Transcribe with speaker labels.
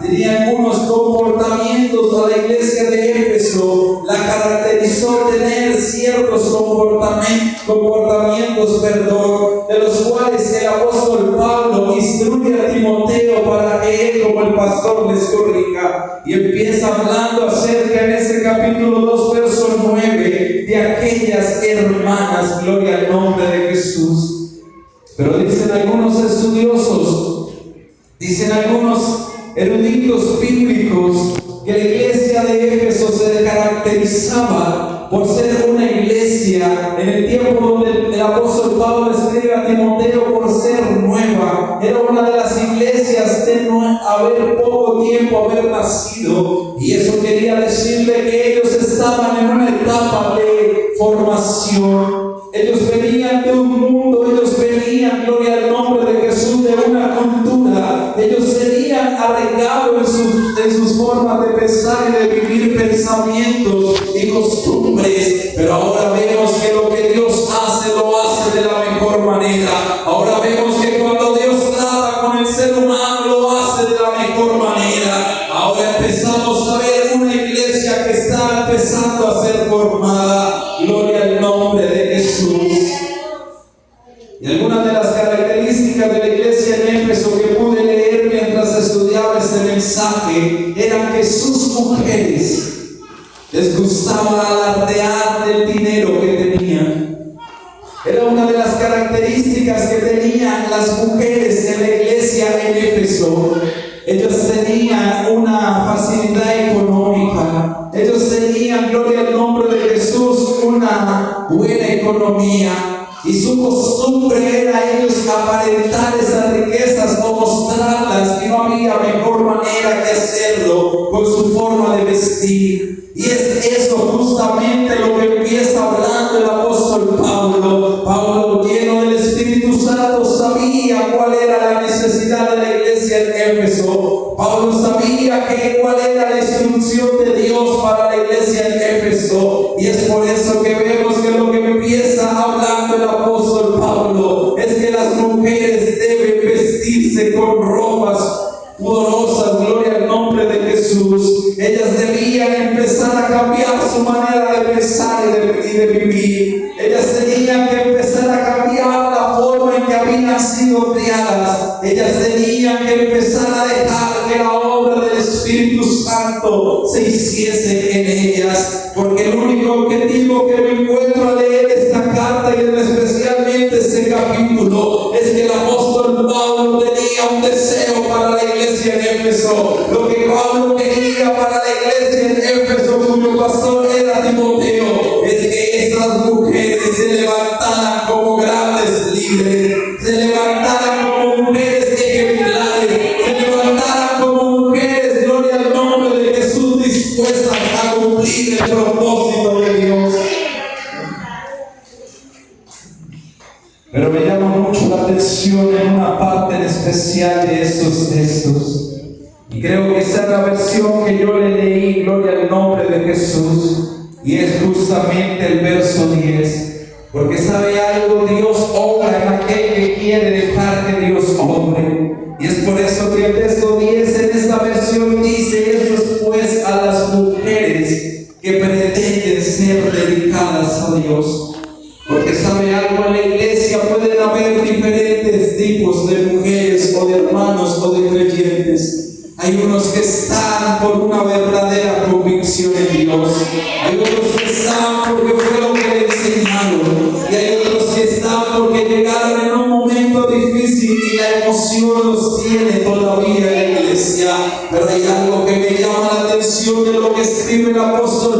Speaker 1: tenía algunos comportamientos. A la iglesia de Éfeso la caracterizó tener ciertos comportamientos, de los cuales el apóstol Pablo instruye a Timoteo para que él, como el pastor, les corrija. Y empieza hablando acerca, en ese capítulo 2, verso 9, de aquellas hermanas. Gloria al nombre de Jesús. Pero dicen algunos estudiosos, dicen algunos eruditos bíblicos, que la iglesia de Éfeso se caracterizaba por ser una iglesia, en el tiempo donde el apóstol Pablo escribe a Timoteo, por ser nueva. Era una de las iglesias de no haber poco tiempo haber nacido, y eso quería decirle que ellos estaban en una etapa de formación. Ellos venían de un mundo, ellos venían, gloria al nombre de Jesús, de una cultura. Ellos serían arraigados en sus formas de pensar y de vivir, pensamientos y costumbres. Pero ahora vemos que lo que Dios hace, lo hace de la mejor manera. Ahora vemos que cuando Dios trata con el ser humano, lo hace de la mejor manera. Ahora empezamos a ver una iglesia que está empezando a ser formada. Gloria al nombre de Jesús. Y algunas de las características de la iglesia en Éfeso que pude leer mientras estudiaba este mensaje eran que sus mujeres les gustaba alardear del dinero que tenían. Era una de las características que tenían las mujeres en la iglesia en Éfeso. Ellos tenían una facilidad económica. Ellos tenían, gloria al nombre de Jesús, una buena economía. Y su costumbre era ellos aparentar esas riquezas o mostrarlas, y no había mejor manera que hacerlo con su forma de vestir. Y es eso justamente lo que empieza hablando el apóstol Pablo. Pablo, lleno del Espíritu Santo, sabía cuál era la necesidad de la iglesia en Éfeso. Pablo sabía cuál era la instrucción de Dios para la iglesia en Éfeso. Y es por eso que vemos que lo que empieza hablando el apóstol Pablo es que las mujeres deben vestirse con ropas pudorosas. Gloria al nombre de Jesús. Ellas debían empezar a cambiar su manera de pensar y de vivir. Ellas tenían que empezar a cambiar la forma en que habían sido criadas. Ellas tenían que empezar a dejar que la obra del Espíritu Santo se hiciese en ellas. Porque el único objetivo que me encuentro al leer esta carta, y especialmente este capítulo, es que el apóstol Pablo tenía un deseo para la iglesia en Éfeso. Lo que Pablo quería para la iglesia en Éfeso, cuyo pastor era Timoteo, es que estas mujeres se levantaran como grandes líderes, se levantaran como mujeres ejemplares, se levantaran como mujeres, gloria al nombre de Jesús, dispuestas a cumplir el propósito de Dios. Pero me llama mucho la atención en una parte en especial de estos textos. Y creo que esa es la versión que yo le leí, gloria al nombre de Jesús. Y es justamente el verso 10. Porque sabe algo, Dios obra en aquel que quiere dejar que Dios obre. Y es por eso que el texto 10 en esta versión dice: eso es pues a las mujeres que pretenden ser dedicadas a Dios. Porque sabe algo, en la iglesia pueden haber diferentes tipos de mujeres o de hermanos o de creyentes. Hay unos que están por una verdadera convicción en Dios. Hay otros que están porque fue lo que le enseñaron. Y hay otros que están porque llegaron en un momento difícil y la emoción los tiene todavía en la iglesia. Pero hay algo que me llama la atención de lo que escribe el apóstol